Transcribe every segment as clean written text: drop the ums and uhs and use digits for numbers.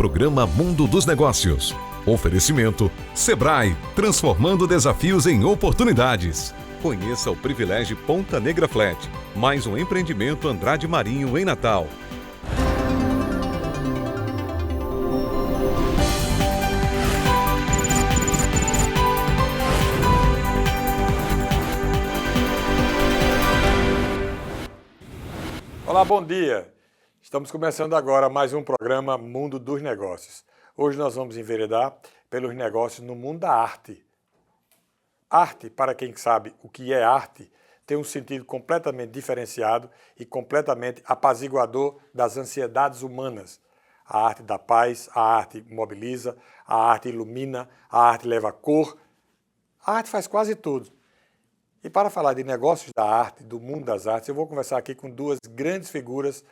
programa Mundo dos Negócios. Oferecimento Sebrae, transformando desafios em oportunidades. Conheça o Privilégio Ponta Negra Flat, mais um empreendimento Andrade Marinho em Natal. Olá, bom dia! Estamos começando agora mais um programa Mundo dos Negócios. Hoje nós vamos enveredar pelos negócios no mundo da arte. Arte, para quem sabe o que é arte, tem um sentido completamente diferenciado e completamente apaziguador das ansiedades humanas. A arte dá paz, a arte mobiliza, a arte ilumina, a arte leva cor. A arte faz quase tudo. E para falar de negócios da arte, do mundo das artes, eu vou conversar aqui com duas grandes figuras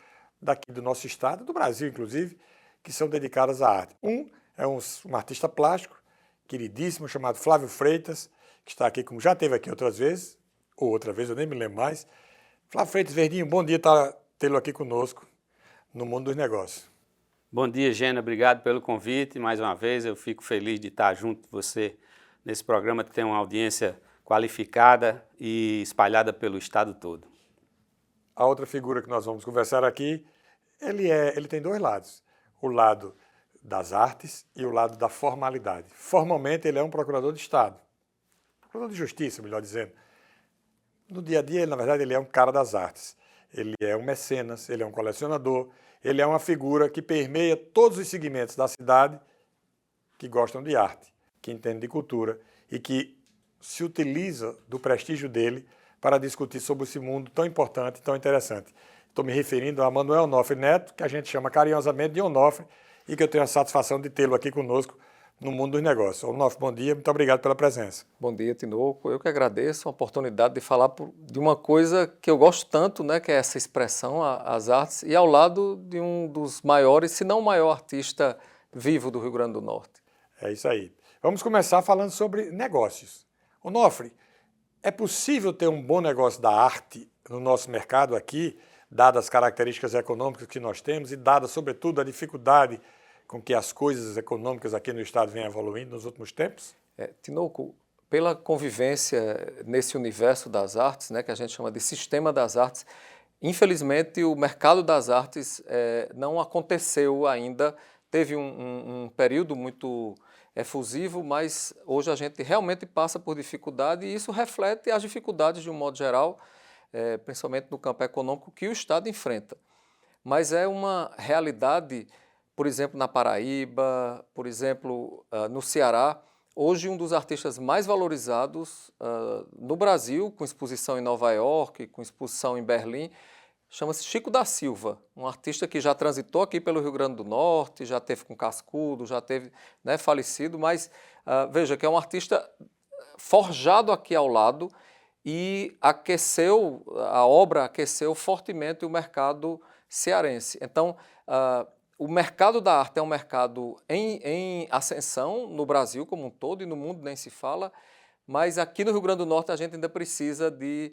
daqui do nosso estado, do Brasil inclusive, que são dedicadas à arte. Um é um artista plástico, queridíssimo, chamado Flávio Freitas, que está aqui, como já esteve aqui outras vezes, ou outra vez, eu nem me lembro mais. Flávio Freitas Verdinho, bom dia tê-lo aqui conosco no mundo dos negócios. Bom dia, Gena, obrigado pelo convite. Mais uma vez, eu fico feliz de estar junto de você nesse programa que tem uma audiência qualificada e espalhada pelo estado todo. A outra figura que nós vamos conversar aqui, ele tem dois lados. O lado das artes e o lado da formalidade. Formalmente, ele é um procurador de Estado. Procurador de Justiça, melhor dizendo. No dia a dia, na verdade, ele é um cara das artes. Ele é um mecenas, ele é um colecionador, ele é uma figura que permeia todos os segmentos da cidade que gostam de arte, que entendem de cultura e que se utiliza do prestígio dele para discutir sobre esse mundo tão importante, tão interessante. Estou me referindo a Manuel Onofre Neto, que a gente chama carinhosamente de Onofre, e que eu tenho a satisfação de tê-lo aqui conosco no mundo dos negócios. Onofre, bom dia, muito obrigado pela presença. Bom dia, Tinoco. Eu que agradeço a oportunidade de falar de uma coisa que eu gosto tanto, né, que é essa expressão, as artes, e ao lado de um dos maiores, se não o maior artista vivo do Rio Grande do Norte. É isso aí. Vamos começar falando sobre negócios. Onofre, é possível ter um bom negócio da arte no nosso mercado aqui, dadas as características econômicas que nós temos e dada, sobretudo, a dificuldade com que as coisas econômicas aqui no estado vêm evoluindo nos últimos tempos? Tinoco, pela convivência nesse universo das artes, né, que a gente chama de sistema das artes, infelizmente o mercado das artes não aconteceu ainda, teve um período muito efusivo, mas hoje a gente realmente passa por dificuldade e isso reflete as dificuldades de um modo geral, principalmente no campo econômico, que o Estado enfrenta. Mas é uma realidade, por exemplo, na Paraíba, por exemplo, no Ceará, hoje um dos artistas mais valorizados no Brasil, com exposição em Nova York, com exposição em Berlim, chama-se Chico da Silva, um artista que já transitou aqui pelo Rio Grande do Norte, já teve com cascudo, já teve, né, falecido, mas veja que é um artista forjado aqui ao lado e a obra aqueceu fortemente o mercado cearense. Então, o mercado da arte é um mercado em ascensão no Brasil como um todo e no mundo nem se fala, mas aqui no Rio Grande do Norte a gente ainda precisa de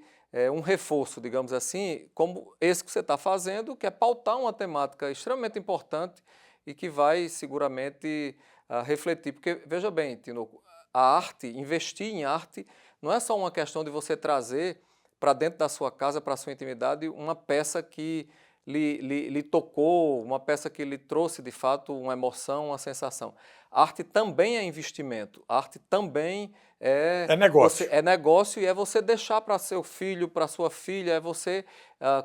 um reforço, digamos assim, como esse que você está fazendo, que é pautar uma temática extremamente importante e que vai seguramente refletir. Porque, veja bem, Tinoco, a arte, investir em arte, não é só uma questão de você trazer para dentro da sua casa, para a sua intimidade, uma peça que lhe tocou, uma peça que lhe trouxe, de fato, uma emoção, uma sensação. A arte também é investimento, a arte também é negócio. É negócio e é você deixar para seu filho, para sua filha, é você,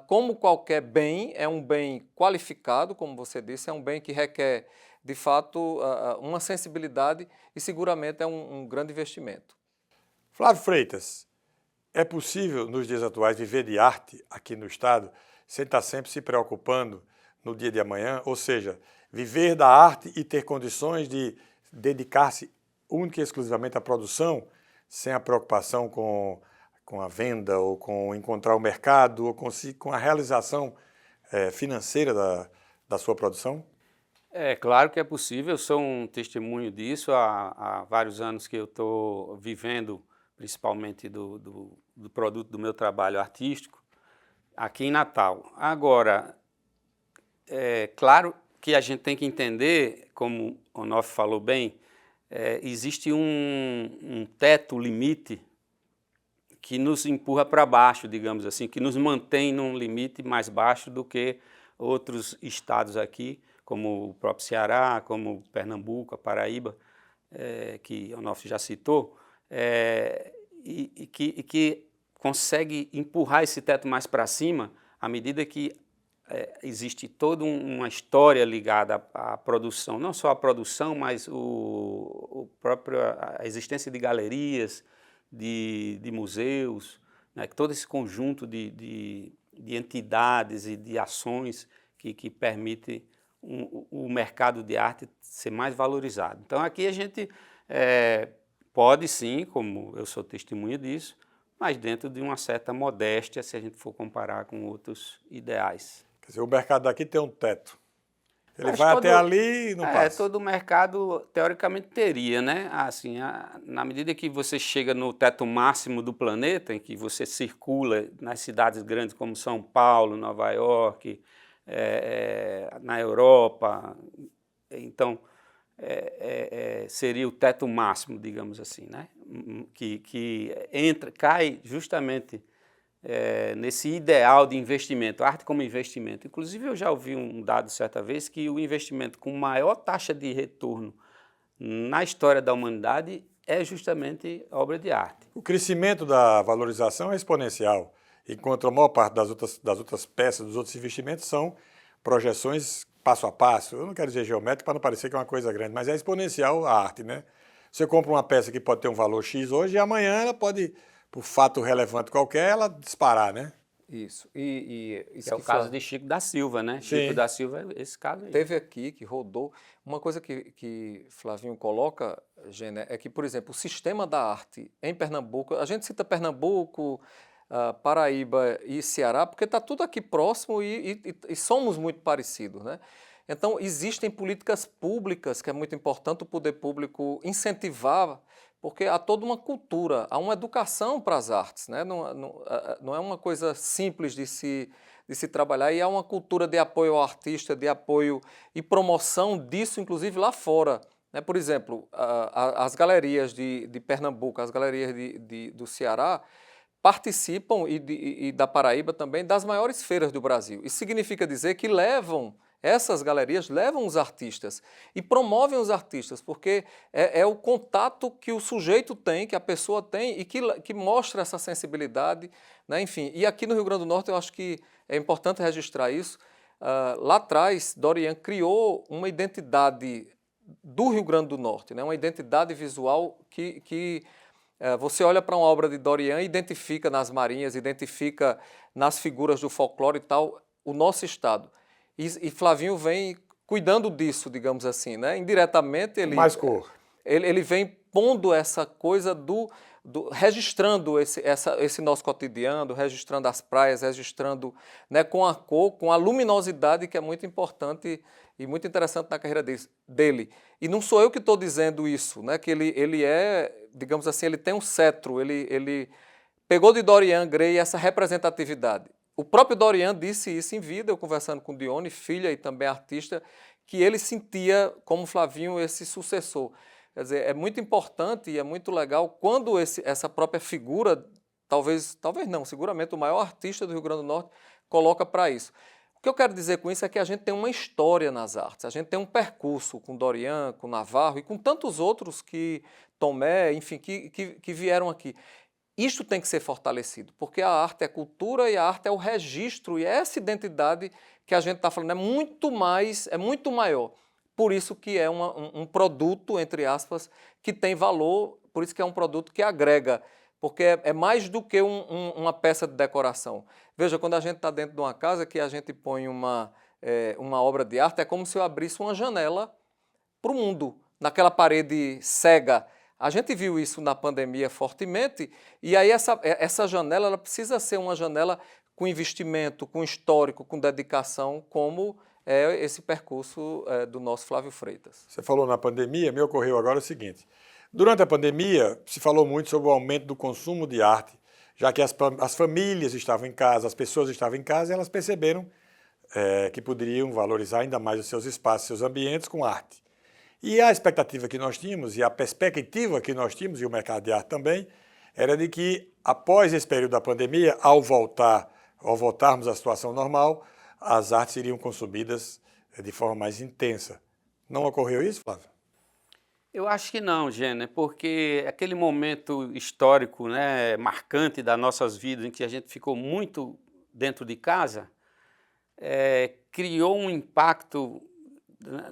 como qualquer bem, é um bem qualificado, como você disse, é um bem que requer, de fato, uma sensibilidade e seguramente é um grande investimento. Flávio Freitas, é possível nos dias atuais viver de arte aqui no estado sem estar sempre se preocupando no dia de amanhã, ou seja, viver da arte e ter condições de dedicar-se única e exclusivamente à produção, sem a preocupação com a venda ou com encontrar o mercado ou com a realização financeira da sua produção? É claro que é possível, eu sou um testemunho disso, há vários anos que eu estou vivendo, principalmente do produto do meu trabalho artístico, aqui em Natal. Agora, é claro que a gente tem que entender, como o Onofre falou bem, existe um teto limite que nos empurra para baixo, digamos assim, que nos mantém num limite mais baixo do que outros estados aqui, como o próprio Ceará, como Pernambuco, a Paraíba, que o Onofre já citou, e que consegue empurrar esse teto mais para cima à medida que existe toda uma história ligada à produção, não só a produção, mas a existência de galerias, de museus, né, todo esse conjunto de entidades e de ações que permite o mercado de arte ser mais valorizado. Então aqui a gente pode sim, como eu sou testemunha disso, mas dentro de uma certa modéstia, se a gente for comparar com outros ideais. Quer dizer, o mercado daqui tem um teto. Ele vai até ali e não passa. Todo mercado, teoricamente, teria, né? Assim, na medida que você chega no teto máximo do planeta, em que você circula nas cidades grandes como São Paulo, Nova York, na Europa, então, seria o teto máximo, digamos assim, né? Que cai justamente nesse ideal de investimento, arte como investimento. Inclusive, eu já ouvi um dado certa vez que o investimento com maior taxa de retorno na história da humanidade é justamente obra de arte. O crescimento da valorização é exponencial, enquanto a maior parte das outras peças, dos outros investimentos, são projeções passo a passo. Eu não quero dizer geométrico para não parecer que é uma coisa grande, mas é exponencial a arte, né? Você compra uma peça que pode ter um valor X hoje e amanhã ela pode, por fato relevante qualquer, ela disparar, né? Isso. Isso é o caso de Chico da Silva, né? Sim. Chico da Silva é esse caso aí. Teve aqui, que rodou. Uma coisa que Flavinho coloca, Gênia, é que, por exemplo, o sistema da arte em Pernambuco, a gente cita Pernambuco, Paraíba e Ceará, porque está tudo aqui próximo e somos muito parecidos, né? Então, existem políticas públicas, que é muito importante o poder público incentivar, porque há toda uma cultura, há uma educação para as artes, né? Não é uma coisa simples de se trabalhar, e há uma cultura de apoio ao artista, de apoio e promoção disso, inclusive lá fora, né? Por exemplo, as galerias de Pernambuco, as galerias do Ceará, participam, e da Paraíba também, das maiores feiras do Brasil. Isso significa dizer que essas galerias levam os artistas e promovem os artistas, porque é o contato que o sujeito tem, que a pessoa tem, e que mostra essa sensibilidade, né? Enfim, e aqui no Rio Grande do Norte eu acho que é importante registrar isso. Lá atrás, Dorian criou uma identidade do Rio Grande do Norte, né? Uma identidade visual que você olha para uma obra de Dorian e identifica nas marinhas, identifica nas figuras do folclore e tal, o nosso estado. E Flavinho vem cuidando disso, digamos assim, né? Indiretamente Mais cor. Ele vem pondo essa coisa registrando esse nosso cotidiano, registrando as praias, registrando, né, com a cor, com a luminosidade, que é muito importante e muito interessante na carreira dele. E não sou eu que estou dizendo isso, né? Que ele digamos assim, ele tem um cetro, ele pegou de Dorian Gray essa representatividade. O próprio Dorian disse isso em vida, eu conversando com Dione, filha e também artista, que ele sentia como Flavinho esse sucessor. Quer dizer, é muito importante e é muito legal quando essa própria figura, talvez não, seguramente o maior artista do Rio Grande do Norte, coloca para isso. O que eu quero dizer com isso é que a gente tem uma história nas artes, a gente tem um percurso com Dorian, com Navarro e com tantos outros Tomé, enfim, que vieram aqui. Isto tem que ser fortalecido, porque a arte é cultura e a arte é o registro, e é essa identidade que a gente está falando é muito maior. Por isso que é um produto, entre aspas, que tem valor, por isso que é um produto que agrega, porque é mais do que uma peça de decoração. Veja, quando a gente está dentro de uma casa que a gente põe uma obra de arte, é como se eu abrisse uma janela para o mundo, naquela parede cega. A gente viu isso na pandemia fortemente, e aí essa janela ela precisa ser uma janela com investimento, com histórico, com dedicação, como é esse percurso do nosso Flávio Freitas. Você falou na pandemia, me ocorreu agora o seguinte. Durante a pandemia, se falou muito sobre o aumento do consumo de arte, já que as famílias estavam em casa, as pessoas estavam em casa, e elas perceberam que poderiam valorizar ainda mais os seus espaços, seus ambientes com arte. E a expectativa que nós tínhamos, e a perspectiva que nós tínhamos, e o mercado de arte também, era de que, após esse período da pandemia, ao voltarmos à situação normal, as artes seriam consumidas de forma mais intensa. Não ocorreu isso, Flávio? Eu acho que não, Gêner, porque aquele momento histórico, né, marcante das nossas vidas, em que a gente ficou muito dentro de casa, criou um impacto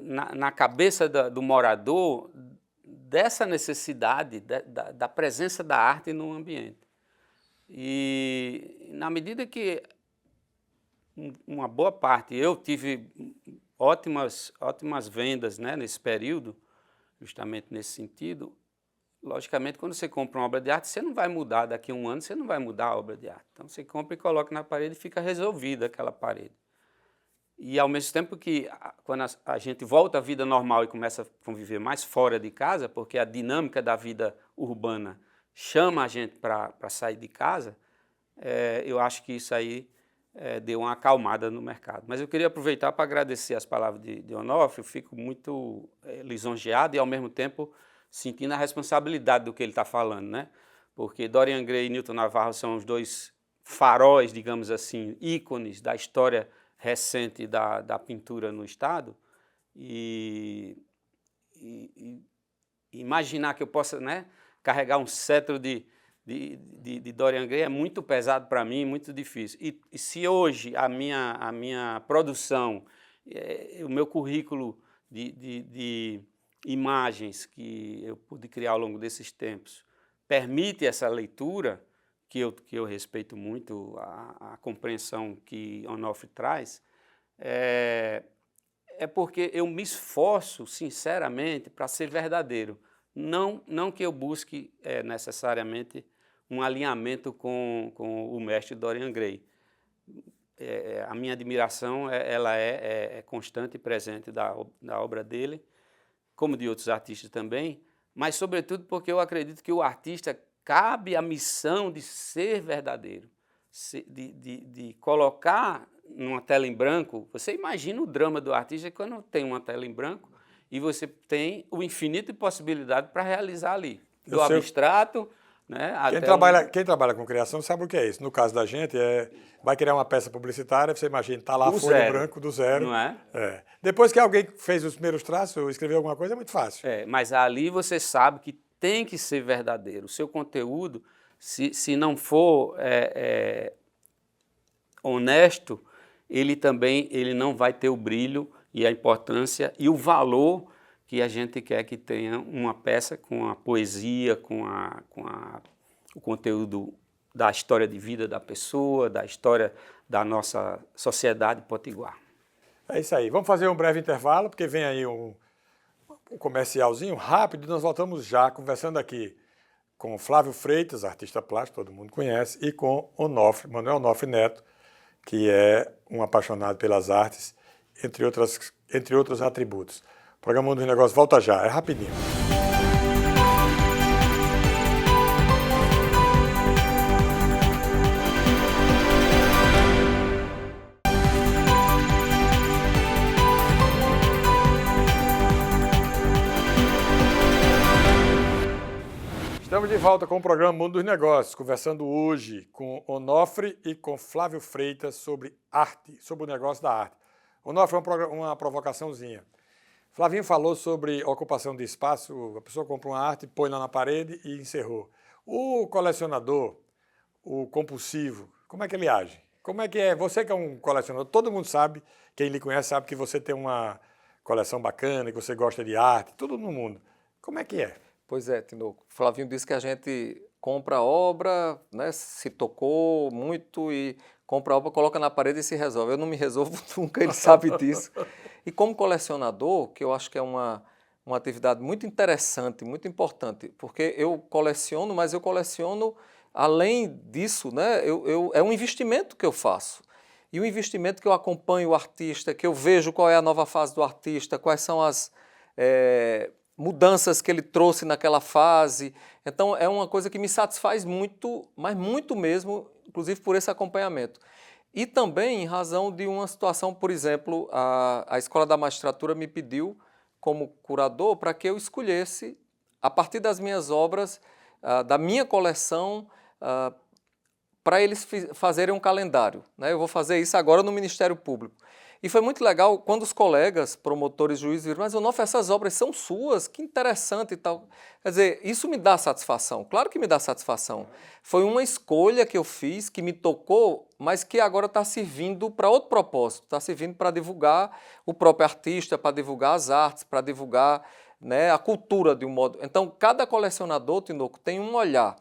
na cabeça do morador dessa necessidade da presença da arte no ambiente. E na medida que uma boa parte, eu tive ótimas vendas, né, nesse período, justamente nesse sentido. Logicamente, quando você compra uma obra de arte, você não vai mudar daqui a um ano, você não vai mudar a obra de arte. Então você compra e coloca na parede e fica resolvida aquela parede. E ao mesmo tempo que quando a gente volta à vida normal e começa a conviver mais fora de casa, porque a dinâmica da vida urbana chama a gente para sair de casa, eu acho que isso aí deu uma acalmada no mercado. Mas eu queria aproveitar para agradecer as palavras de Onofre. Eu fico muito lisonjeado e, ao mesmo tempo, sentindo a responsabilidade do que ele está falando, né? Porque Dorian Gray e Newton Navarro são os dois faróis, digamos assim, ícones da história recente da pintura no Estado. E imaginar que eu possa, né, carregar um cetro de Dorian Gray é muito pesado para mim, muito difícil. E se hoje a minha produção, o meu currículo de imagens que eu pude criar ao longo desses tempos, permite essa leitura, que eu respeito muito, a compreensão que Onofre traz, é porque eu me esforço, sinceramente, para ser verdadeiro. Não que eu busque necessariamente um alinhamento com o mestre Dorian Gray. A minha admiração ela é constante e presente da obra dele, como de outros artistas também, mas sobretudo porque eu acredito que o artista cabe a missão de ser verdadeiro, de colocar numa tela em branco. Você imagina o drama do artista quando tem uma tela em branco e você tem o infinito de possibilidades para realizar ali, do abstrato, né, quem trabalha com criação sabe o que é isso. No caso da gente, vai criar uma peça publicitária, você imagina, está lá a folha em branco do zero. Não é? Depois que alguém fez os primeiros traços, ou escreveu alguma coisa, é muito fácil. Mas ali você sabe que tem que ser verdadeiro. O seu conteúdo, se não for honesto, ele não vai ter o brilho e a importância e o valor que a gente quer que tenha uma peça com a poesia, com o conteúdo da história de vida da pessoa, da história da nossa sociedade potiguar. É isso aí. Vamos fazer um breve intervalo, porque vem aí um comercialzinho rápido e nós voltamos já conversando aqui com Flávio Freitas, artista plástico, todo mundo conhece, e com Manuel Onofre Neto, que é um apaixonado pelas artes, entre outros atributos. O programa Mundo dos Negócios volta já, é rapidinho. Estamos de volta com o programa Mundo dos Negócios, conversando hoje com Onofre e com Flávio Freitas sobre arte, sobre o negócio da arte. Onofre, uma provocaçãozinha. Flavinho falou sobre ocupação de espaço, a pessoa compra uma arte, põe lá na parede e encerrou. O colecionador, o compulsivo, como é que ele age? Como é que é? Você que é um colecionador, todo mundo sabe, quem lhe conhece sabe que você tem uma coleção bacana, que você gosta de arte, tudo no mundo. Como é que é? Pois é, Tinoco. O Flavinho disse que a gente compra a obra, né, se tocou muito e compra a obra, coloca na parede e se resolve. Eu não me resolvo nunca, ele sabe disso. E como colecionador, que eu acho que é uma atividade muito interessante, muito importante, porque eu coleciono, mas eu coleciono além disso, né, é um investimento que eu faço. E o investimento que eu acompanho o artista, que eu vejo qual é a nova fase do artista, quais são as mudanças que ele trouxe naquela fase. Então, é uma coisa que me satisfaz muito, mas muito mesmo, inclusive por esse acompanhamento. e também em razão de uma situação, por exemplo, a Escola da Magistratura me pediu, como curador, para que eu escolhesse, a partir das minhas obras, da minha coleção, para eles fazerem um calendário, né? Eu vou fazer isso agora no Ministério Público. E foi muito legal quando os colegas, promotores, juízes, viram, mas Onofre, essas obras são suas, que interessante e tal. Quer dizer, isso me dá satisfação, claro que me dá satisfação. Foi uma escolha que eu fiz, que me tocou, mas que agora está servindo para outro propósito, está servindo para divulgar o próprio artista, para divulgar as artes, para divulgar, né, a cultura de um modo. Então, cada colecionador, Tinoco, tem um olhar.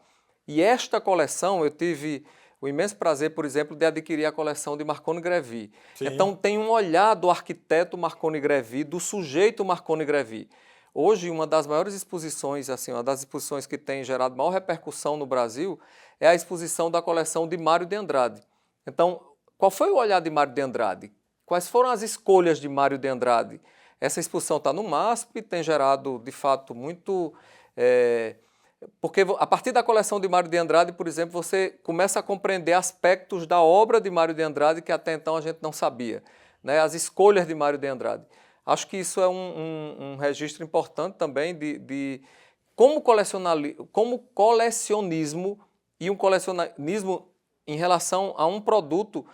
E esta coleção, eu tive o imenso prazer, por exemplo, de adquirir a coleção de Marconi Grévy. Sim. Então, tem um olhar do arquiteto Marconi Grévy, do sujeito Marconi Grévy. Hoje, uma das maiores exposições, assim, uma das exposições que tem gerado maior repercussão no Brasil é a exposição da coleção de Mário de Andrade. Então, qual foi o olhar de Mário de Andrade? Quais foram as escolhas de Mário de Andrade? Essa exposição está no MASP, tem gerado, de fato, muito... Porque a partir da coleção de Mário de Andrade, por exemplo, você começa a compreender aspectos da obra de Mário de Andrade que até então a gente não sabia, né? As escolhas de Mário de Andrade. Acho que isso é um registro importante também de como colecionismo e um colecionismo em relação a um produto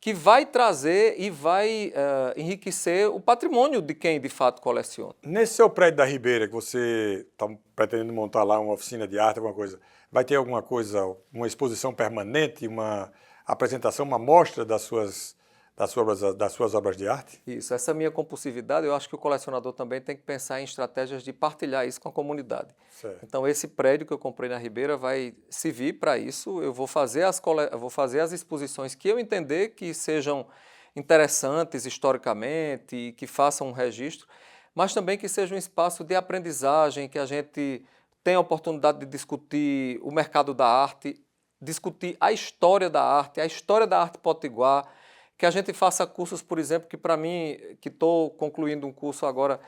que vai trazer e vai enriquecer o patrimônio de quem de fato coleciona. Nesse seu prédio da Ribeira, que você está pretendendo montar lá uma oficina de arte, alguma coisa, vai ter alguma coisa, uma exposição permanente, uma apresentação, uma mostra das suas obras de arte? Isso, essa minha compulsividade, eu acho que o colecionador também tem que pensar em estratégias de partilhar isso com a comunidade. Certo. Então, esse prédio que eu comprei na Ribeira vai servir para isso. Eu vou fazer as exposições que eu entender que sejam interessantes historicamente e que façam um registro, mas também que seja um espaço de aprendizagem, que a gente tenha a oportunidade de discutir o mercado da arte, discutir a história da arte potiguar, que a gente faça cursos, por exemplo, que para mim, que estou concluindo um curso agora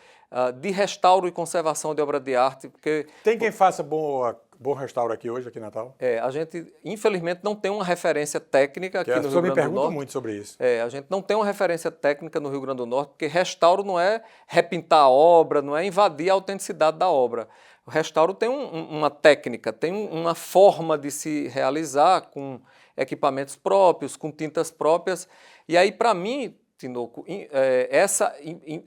de restauro e conservação de obra de arte. Porque tem quem faça bom restauro aqui hoje, aqui em Natal? A gente, infelizmente, não tem uma referência técnica aqui no Rio Grande do Norte. As pessoas me perguntam muito sobre isso. A gente não tem uma referência técnica no Rio Grande do Norte, porque restauro não é repintar a obra, não é invadir a autenticidade da obra. O restauro tem uma técnica, tem uma forma de se realizar com equipamentos próprios, com tintas próprias. E aí, para mim, Tinoco,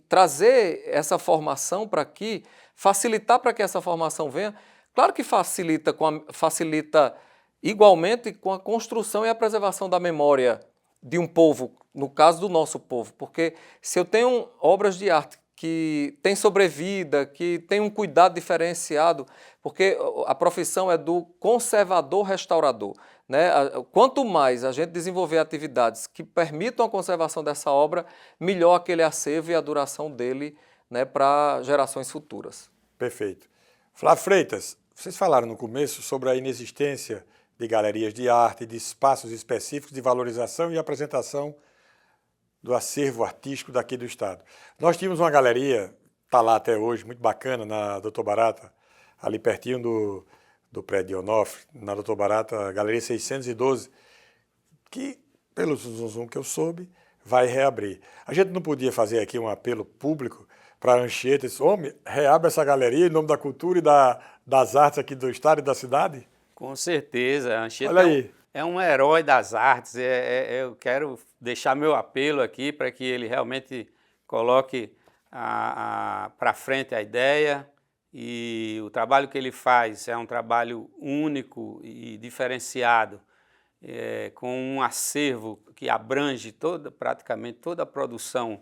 trazer essa formação para aqui, facilitar para que essa formação venha, claro que facilita igualmente com a construção e a preservação da memória de um povo, no caso do nosso povo, porque se eu tenho obras de arte que têm sobrevida, que têm um cuidado diferenciado, porque a profissão é do conservador-restaurador, né? Quanto mais a gente desenvolver atividades que permitam a conservação dessa obra, melhor aquele acervo e a duração dele, né, para gerações futuras. Perfeito. Flávio Freitas, vocês falaram no começo sobre a inexistência de galerias de arte, de espaços específicos de valorização e apresentação do acervo artístico daqui do estado. Nós tínhamos uma galeria, está lá até hoje, muito bacana, na Doutor Barata, ali pertinho do prédio de Onofre, na Doutor Barata, Galeria 612, que, pelo zoom que eu soube, vai reabrir. A gente não podia fazer aqui um apelo público para a Anchieta, esse homem, reabre essa galeria em nome da cultura e das artes aqui do estado e da cidade? Com certeza, a Anchieta é um herói das artes. Eu quero deixar meu apelo aqui para que ele realmente coloque para frente a ideia, e o trabalho que ele faz é um trabalho único e diferenciado, com um acervo que abrange praticamente toda a produção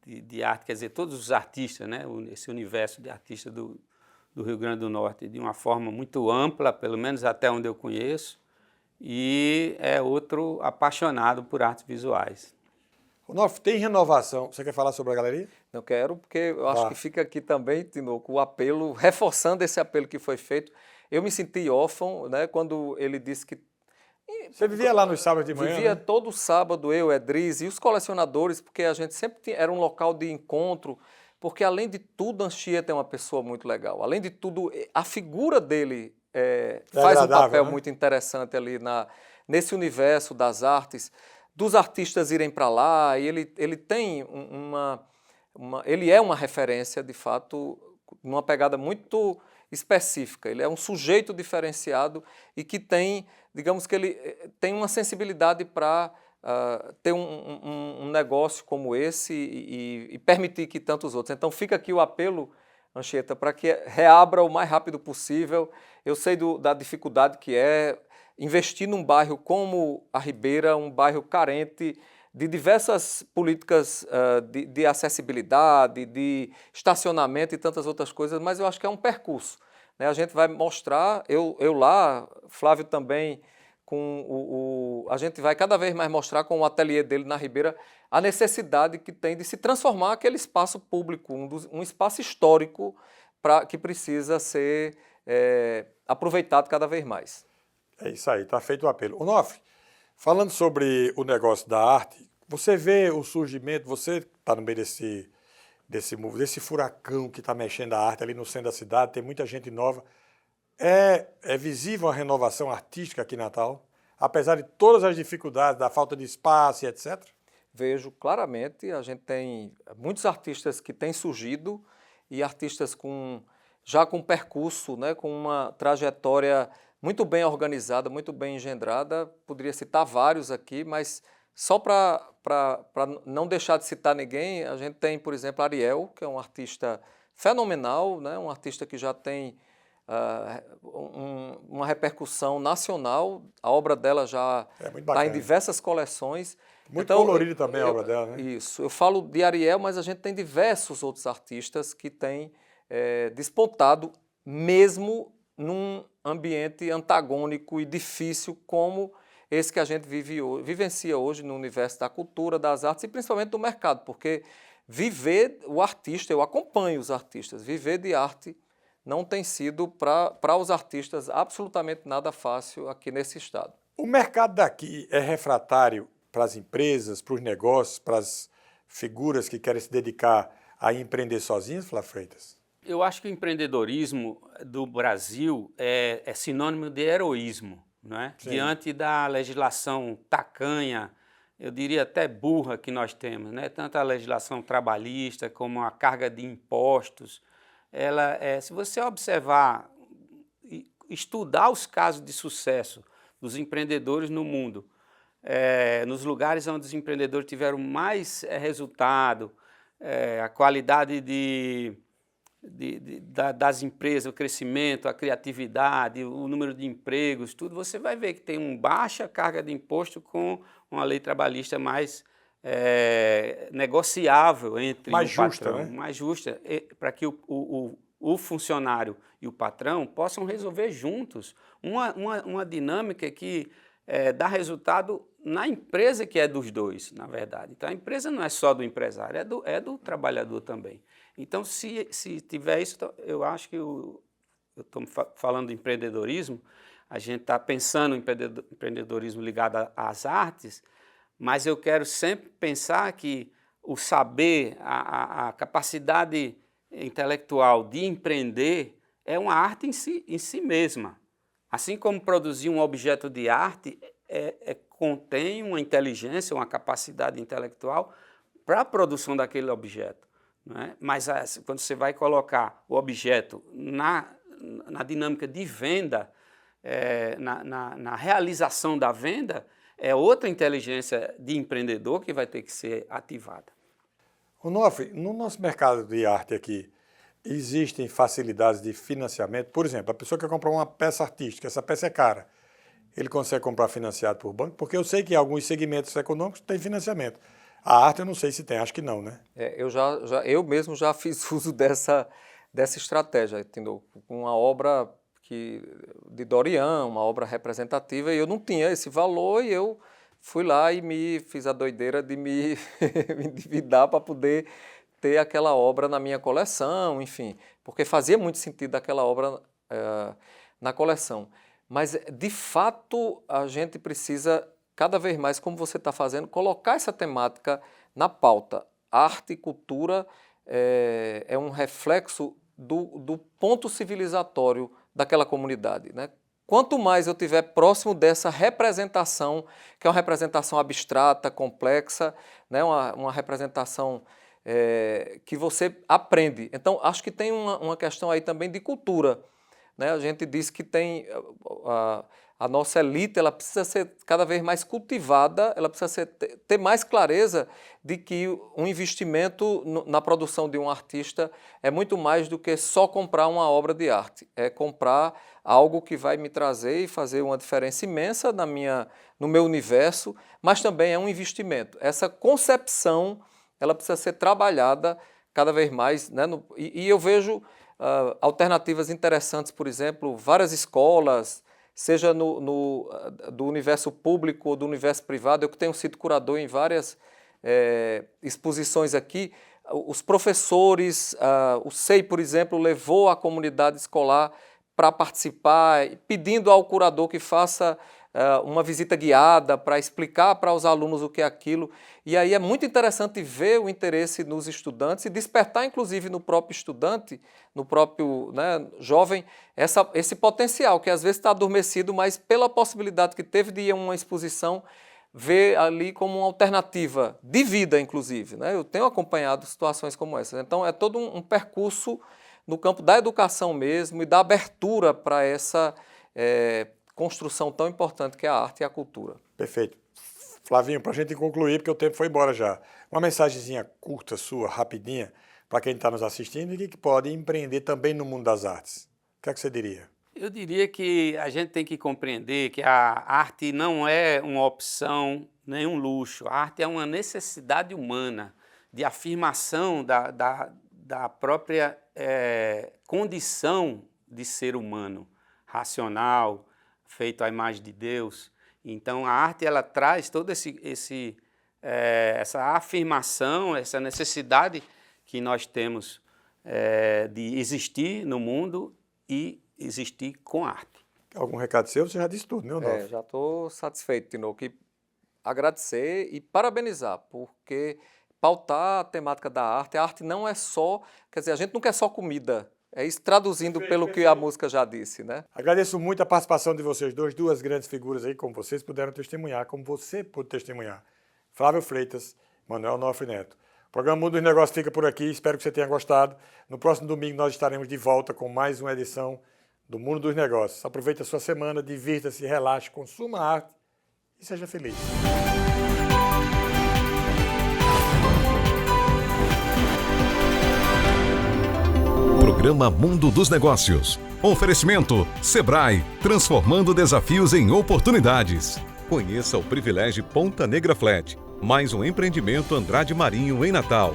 de arte, quer dizer, todos os artistas, né? Esse universo de artistas do Rio Grande do Norte, de uma forma muito ampla, pelo menos até onde eu conheço, e é outro apaixonado por artes visuais. Onofre, tem renovação. Você quer falar sobre a galeria? Não quero, porque eu acho que fica aqui também, Tinoco, o apelo, reforçando esse apelo que foi feito. Eu me senti órfão, né, quando ele disse que... Você vivia lá nos sábados de manhã? Vivia, né? Todo sábado, eu, Edriz e os colecionadores, porque a gente sempre era um local de encontro, porque além de tudo, Anchieta é uma pessoa muito legal. Além de tudo, a figura dele faz um papel, né, muito interessante ali nesse universo das artes, dos artistas irem para lá, e ele tem ele é uma referência, de fato, numa pegada muito específica. Ele é um sujeito diferenciado e que tem, digamos que ele tem uma sensibilidade para ter um negócio como esse e permitir que tantos outros. Então fica aqui o apelo, Anchieta, para que reabra o mais rápido possível. Eu sei da dificuldade que é investir num bairro como a Ribeira, um bairro carente de diversas políticas de acessibilidade, de estacionamento e tantas outras coisas, mas eu acho que é um percurso, né? A gente vai mostrar, eu lá, Flávio também, a gente vai cada vez mais mostrar com o ateliê dele na Ribeira a necessidade que tem de se transformar aquele espaço público, um espaço histórico que precisa ser aproveitado cada vez mais. É isso aí, está feito o apelo. Onofre, falando sobre o negócio da arte, você vê o surgimento, você está no meio desse furacão que está mexendo a arte ali no centro da cidade, tem muita gente nova. É visível a renovação artística aqui em Natal, apesar de todas as dificuldades, da falta de espaço e etc.? Vejo claramente, a gente tem muitos artistas que têm surgido e artistas já com percurso, né, com uma trajetória muito bem organizada, muito bem engendrada. Poderia citar vários aqui, mas só para não deixar de citar ninguém, a gente tem, por exemplo, Ariel, que é um artista fenomenal, né, um artista que já tem uma repercussão nacional. A obra dela já está em diversas coleções. Muito colorida também a obra dela, né? Isso. Eu falo de Ariel, mas a gente tem diversos outros artistas que têm despontado, mesmo num ambiente antagônico e difícil como esse que a gente vivencia hoje no universo da cultura, das artes e principalmente do mercado, porque viver o artista, eu acompanho os artistas, viver de arte não tem sido para os artistas absolutamente nada fácil aqui nesse estado. O mercado daqui é refratário para as empresas, para os negócios, para as figuras que querem se dedicar a empreender sozinhas, Flávio Freitas? Eu acho que o empreendedorismo do Brasil é sinônimo de heroísmo, não é? Diante da legislação tacanha, eu diria até burra que nós temos, né? Tanto a legislação trabalhista como a carga de impostos. Se você observar, estudar os casos de sucesso dos empreendedores no mundo, nos lugares onde os empreendedores tiveram mais resultado, a qualidade das empresas, o crescimento, a criatividade, o número de empregos, tudo, você vai ver que tem uma baixa carga de imposto com uma lei trabalhista mais negociável entre mais o justa, patrão, né? mais justa, para que o funcionário e o patrão possam resolver juntos uma dinâmica que dá resultado na empresa que é dos dois, na verdade. Então, a empresa não é só do empresário, é do trabalhador também. Então, se tiver isso, eu acho que eu estou falando de empreendedorismo, a gente está pensando em empreendedorismo ligado às artes, mas eu quero sempre pensar que o saber, a capacidade intelectual de empreender é uma arte em si mesma. Assim como produzir um objeto de arte contém uma inteligência, uma capacidade intelectual para a produção daquele objeto, não é? Mas quando você vai colocar o objeto na dinâmica de venda, na realização da venda, é outra inteligência de empreendedor que vai ter que ser ativada. Onofre, no nosso mercado de arte aqui, existem facilidades de financiamento? Por exemplo, a pessoa quer comprar uma peça artística, essa peça é cara. Ele consegue comprar financiado por banco? Porque eu sei que em alguns segmentos econômicos tem financiamento. A arte eu não sei se tem, acho que não, né? Eu mesmo já fiz uso dessa estratégia, entendeu? Uma obra de Dorian, uma obra representativa, e eu não tinha esse valor e eu fui lá e fiz a doideira de me endividar para poder ter aquela obra na minha coleção, enfim, porque fazia muito sentido aquela obra na coleção. Mas, de fato, a gente precisa, cada vez mais, como você está fazendo, colocar essa temática na pauta. Arte e cultura é um reflexo do ponto civilizatório daquela comunidade, né? quanto mais eu estiver próximo dessa representação, que é uma representação abstrata, complexa, né, uma representação que você aprende. Então, acho que tem uma questão aí também de cultura, né? A gente diz que tem a nossa elite, ela precisa ser cada vez mais cultivada, ela precisa ter mais clareza de que um investimento na produção de um artista é muito mais do que só comprar uma obra de arte. É comprar algo que vai me trazer e fazer uma diferença imensa no meu universo, mas também é um investimento. Essa concepção, ela precisa ser trabalhada cada vez mais, né? E eu vejo alternativas interessantes, por exemplo, várias escolas, seja do universo público ou do universo privado. Eu que tenho sido curador em várias exposições aqui, os professores, o SEI, por exemplo, levou a comunidade escolar para participar, pedindo ao curador que faça uma visita guiada para explicar para os alunos o que é aquilo. E aí é muito interessante ver o interesse nos estudantes e despertar, inclusive, no próprio estudante, no próprio, né, jovem, esse potencial que às vezes está adormecido, mas pela possibilidade que teve de ir a uma exposição, ver ali como uma alternativa de vida, inclusive, né? Eu tenho acompanhado situações como essas. Então, é todo um percurso no campo da educação mesmo e da abertura para essa construção tão importante que é a arte e a cultura. Perfeito. Flavinho, para a gente concluir, porque o tempo foi embora já, uma mensagenzinha curta sua, rapidinha, para quem está nos assistindo e que pode empreender também no mundo das artes. O que é que você diria? Eu diria que a gente tem que compreender que a arte não é uma opção, nem um luxo. A arte é uma necessidade humana de afirmação da própria condição de ser humano, racional, feito à imagem de Deus. Então, a arte ela traz toda essa afirmação, essa necessidade que nós temos de existir no mundo e existir com arte. Algum recado seu? Você já disse tudo, né, Onofre? Já estou satisfeito, Tinoco. Agradecer e parabenizar, porque pautar a temática da arte, a arte não é só, quer dizer, a gente não quer só comida. É isso traduzindo pelo que a música já disse, né? Agradeço muito a participação de vocês dois, duas grandes figuras aí, como vocês puderam testemunhar, como você pôde testemunhar. Flávio Freitas, Manuel Onofre Neto. O programa Mundo dos Negócios fica por aqui, espero que você tenha gostado. No próximo domingo nós estaremos de volta com mais uma edição do Mundo dos Negócios. Aproveite a sua semana, divirta-se, relaxe, consuma arte e seja feliz. Programa Mundo dos Negócios. Oferecimento Sebrae, transformando desafios em oportunidades. Conheça o Privilégio Ponta Negra Flat, mais um empreendimento Andrade Marinho em Natal.